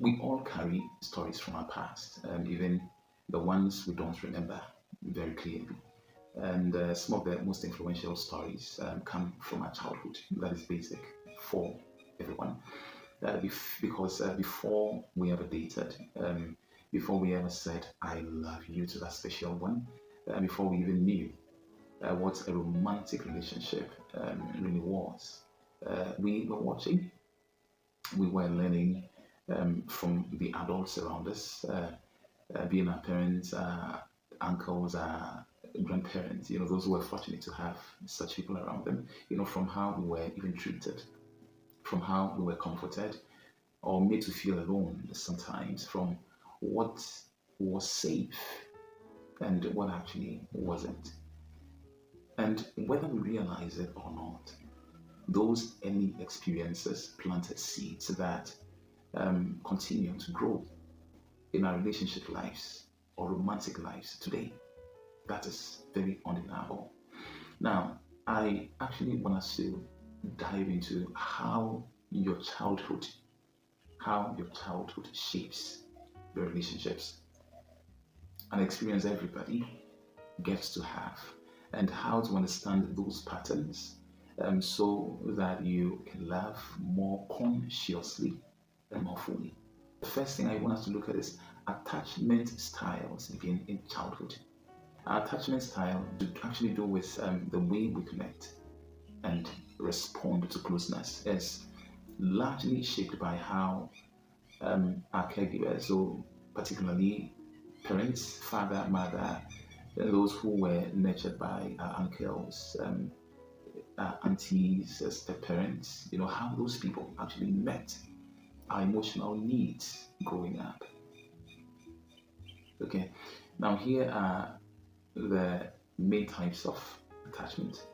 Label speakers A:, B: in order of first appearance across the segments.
A: We all carry stories from our past, even the ones we don't remember very clearly. And some of the most influential stories come from our childhood. That is basic for everyone. Because before we ever dated, before we ever said, I love you to that special one, before we even knew what a romantic relationship really was, we were watching, we were learning from the adults around us, being our parents, uncles, grandparents, those who were fortunate to have such people around them, from how we were even treated, from how we were comforted or made to feel alone sometimes, from what was safe and what actually wasn't. And whether we realize it or not, those early experiences planted seeds that continue to grow in our relationship lives or romantic lives today. That is very undeniable. Now, I actually want us to dive into how your childhood shapes your relationships, an experience everybody gets to have, and how to understand those patterns so that you can love more consciously and more fully. The first thing I want us to look at is attachment styles begin in childhood. Our attachment style actually do with the way we connect and respond to closeness is largely shaped by how our caregivers, so particularly parents, father, mother, those who were nurtured by our uncles, aunties, step parents, how those people actually met our emotional needs growing up. Okay, now here are the main types of attachment.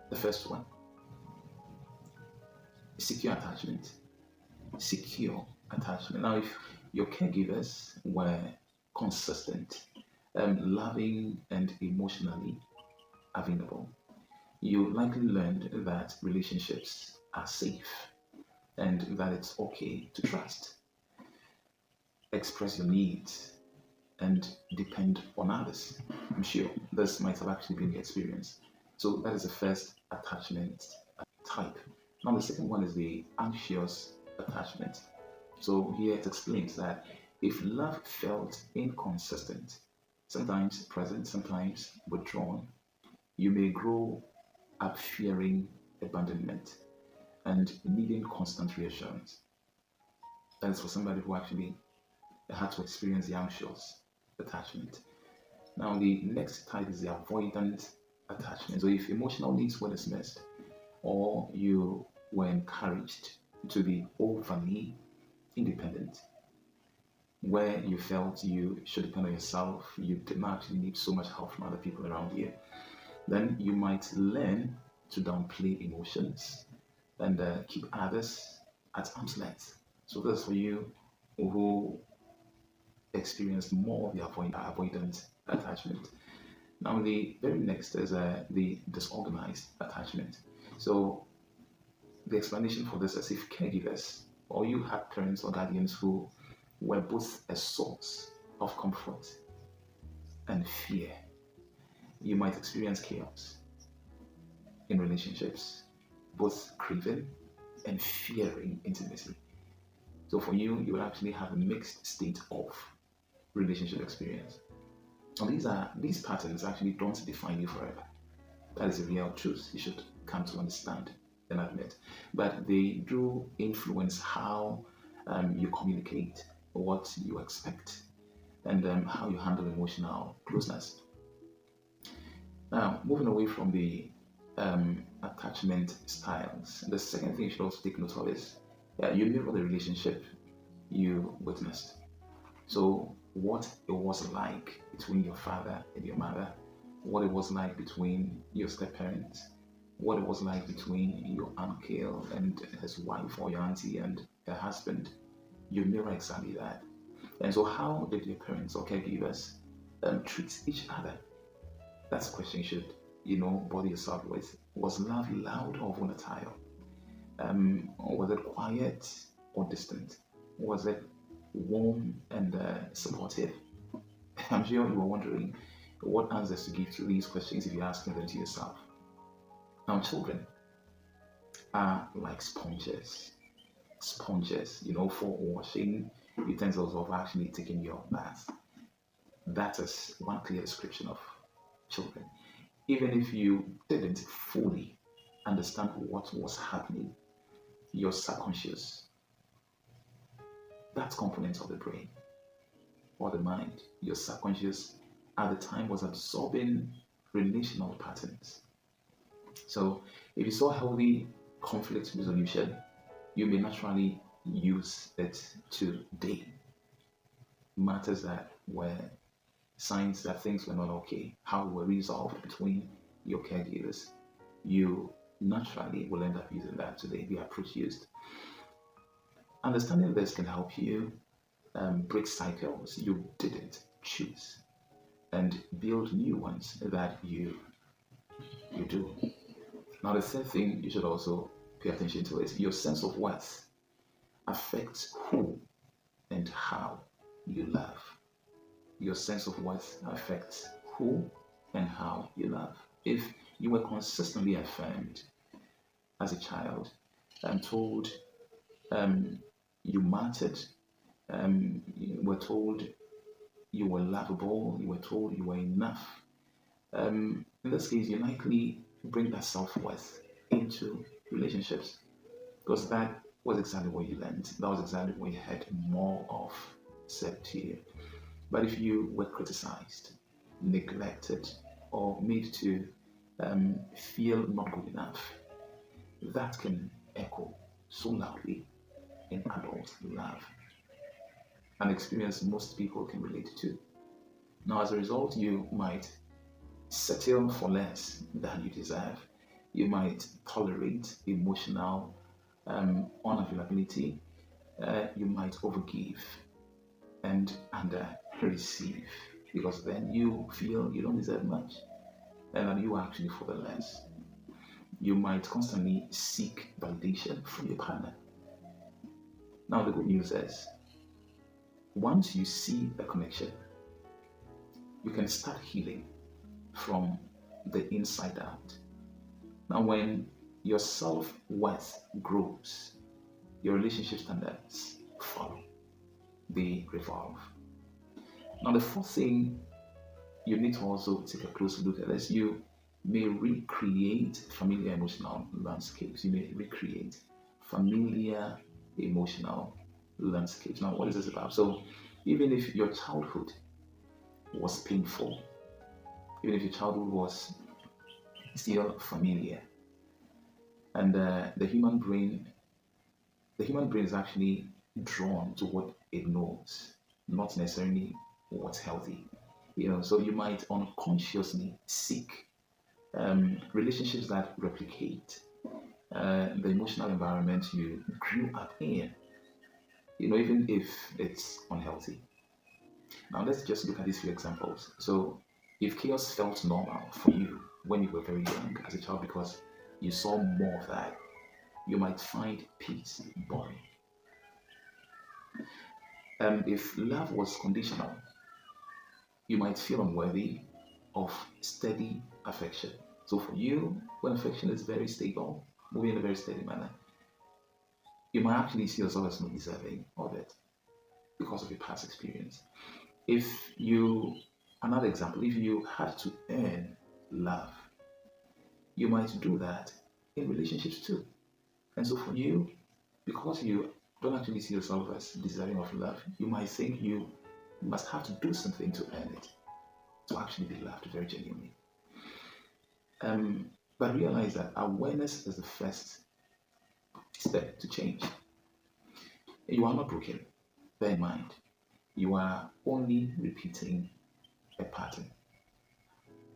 A: The first one, secure attachment. Secure attachment. Now, if your caregivers were consistent, loving, and emotionally available, you likely learned that relationships are safe and that it's okay to trust, express your needs, and depend on others. I'm sure this might have actually been the experience. So that is the first attachment type. Now the second one is the anxious attachment. So here it explains that if love felt inconsistent, sometimes present, sometimes withdrawn, you may grow up fearing abandonment and needing constant reassurance. That is for somebody who actually had to experience the anxious attachment. Now, the next type is the avoidant attachment. So, if emotional needs were dismissed or you were encouraged to be overly independent, where you felt you should depend on yourself, you did not actually need so much help from other people around you, then you might learn to downplay emotions and keep others at arm's length. So, this is for you who experienced more of the avoidant attachment. Now, the very next is the disorganized attachment. So, the explanation for this is if caregivers or you had parents or guardians who were both a source of comfort and fear, you might experience chaos in relationships, both craving and fearing intimacy. So for you, you will actually have a mixed state of relationship experience. And these patterns actually don't define you forever. That is a real truth you should come to understand and admit. But they do influence how you communicate, what you expect, and how you handle emotional closeness. Now, moving away from the attachment styles, the second thing you should also take note of is you mirror the relationship you witnessed. So, what it was like between your father and your mother, what it was like between your step parents, what it was like between your uncle and his wife, or your auntie and her husband, you mirror exactly that. And so, how did your parents or caregivers treat each other? That's a question you should, bother yourself with. Was love loud or volatile? Or was it quiet or distant? Was it warm and supportive? I'm sure you were wondering what answers to give to these questions if you're asking them to yourself. Now, children are like sponges. Sponges, for washing utensils or for actually taking your bath. That is one clear description of children. Even if you didn't fully understand what was happening, your subconscious, that component of the brain or the mind, your subconscious at the time was absorbing relational patterns. So if you saw healthy conflict resolution, you may naturally use it today. Matters that were signs that things were not okay, how were resolved between your caregivers, you naturally will end up using that today, the approach used. Understanding this can help you break cycles you didn't choose and build new ones that you do. Now, the third thing you should also pay attention to is your sense of worth affects who and how you love. Your sense of worth affects who and how you love. If you were consistently affirmed as a child and told you mattered, you were told you were lovable, you were told you were enough, in this case, you likely bring that self worth into relationships because that was exactly what you learned. That was exactly what you had more of said to you. But if you were criticized, neglected, or made to feel not good enough, that can echo so loudly in adult love, an experience most people can relate to. Now, as a result, you might settle for less than you deserve. You might tolerate emotional unavailability. You might overgive and under receive because then you feel you don't deserve much and that you are actually for the less. You might constantly seek validation from your partner. Now, the good news is once you see a connection, you can start healing from the inside out. Now, when your self worth grows, your relationship standards follow, they revolve. Now, the fourth thing you need to also take a close look at is you may recreate familiar emotional landscapes. You may recreate familiar emotional landscapes. Now, what is this about? So, even if your childhood was painful, even if your childhood was still familiar, and the human brain is actually drawn to what it knows, not necessarily what's healthy. So you might unconsciously seek relationships that replicate the emotional environment you grew up in. Even if it's unhealthy. Now let's just look at these few examples. So if chaos felt normal for you when you were very young as a child because you saw more of that, you might find peace boring. If love was conditional, you might feel unworthy of steady affection. So for you, when affection is very stable, moving in a very steady manner, you might actually see yourself as not deserving of it because of your past experience. Another example, if you had to earn love, you might do that in relationships too. And so for you, because you don't actually see yourself as deserving of love, you might think you must have to do something to earn it, to actually be loved very genuinely. But realize that awareness is the first step to change. You are not broken. Bear in mind, you are only repeating a pattern.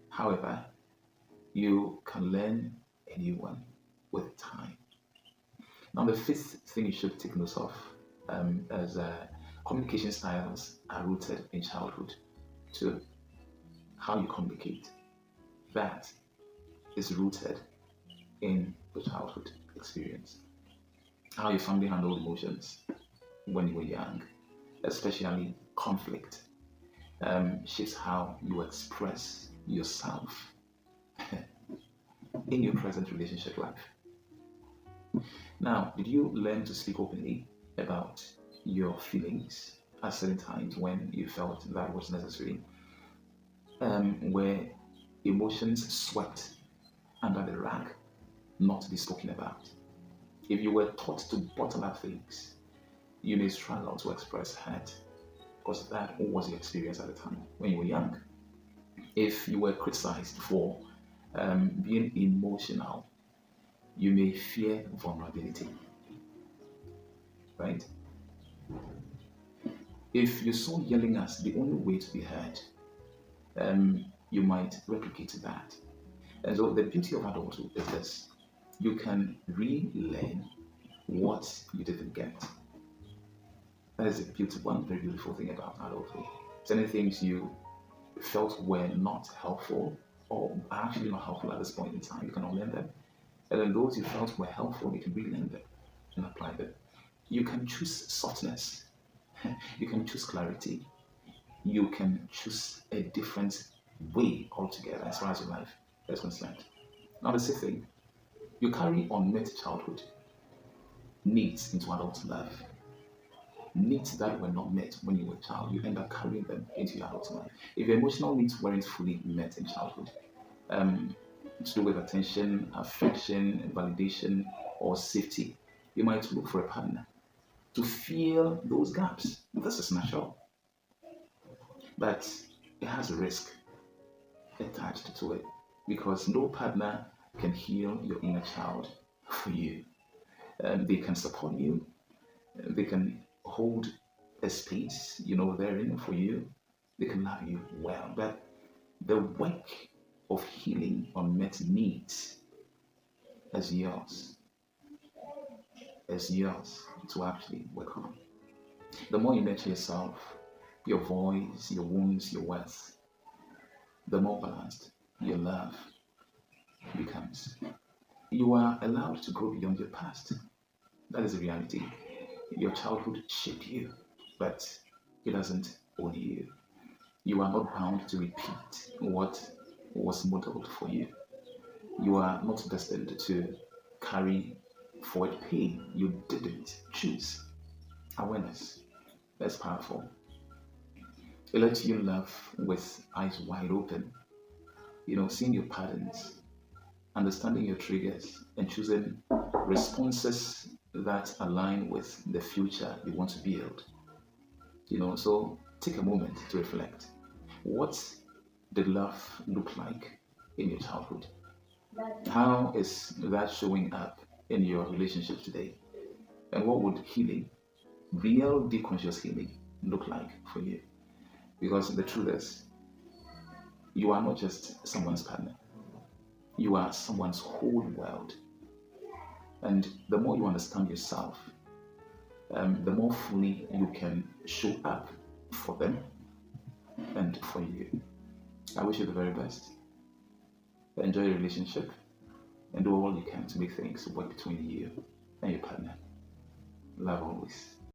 A: However, you can learn a new one with time. Now, the fifth thing you should take note of is communication styles are rooted in childhood. So, how you communicate, that is rooted in the childhood experience. How your family handled emotions when you were young, especially conflict, shapes how you express yourself in your present relationship life. Now, did you learn to speak openly about your feelings at certain times when you felt that was necessary, where emotions swept under the rug, not to be spoken about? If you were taught to bottle up things, you may struggle to express hurt because that was your experience at the time when you were young. If you were criticized for being emotional, you may fear vulnerability, right? If you saw yelling as the only way to be heard, you might replicate that. And so the beauty of adulthood is this: you can relearn what you didn't get. That is a beautiful, one very beautiful thing about adulthood. Certain things you felt were not helpful or are actually not helpful at this point in time, you can unlearn them. And then those you felt were helpful, you can relearn them and apply them. You can choose softness, you can choose clarity, you can choose a different way altogether as far as your life is concerned. Now, the sixth thing, you carry unmet childhood needs into adult life. Needs that were not met when you were a child, you end up carrying them into your adult life. If your emotional needs weren't fully met in childhood, to do with attention, affection, validation, or safety, you might look for a partner to fill those gaps. This is natural, but it has a risk attached to it because no partner can heal your inner child for you. They can support you, they can hold a space, therein for you, they can love you well, but the work of healing unmet needs is yours to actually work on. The more you nurture yourself, your voice, your wounds, your worth, the more balanced your love becomes. You are allowed to grow beyond your past. That is the reality. Your childhood shaped you, but it doesn't own you. You are not bound to repeat what was modeled for you. You are not destined to carry forward pain you didn't choose. Awareness, that's powerful. It lets you love with eyes wide open, seeing your patterns, understanding your triggers, and choosing responses that align with the future you want to build. So take a moment to reflect. What did love look like in your childhood? How is that showing up in your relationship today? And what would healing, real deep conscious healing, look like for you? Because the truth is, you are not just someone's partner, you are someone's whole world. And the more you understand yourself, the more fully you can show up for them and for you. I wish you the very best. Enjoy your relationship and do all you can to make things work between you and your partner. Love always.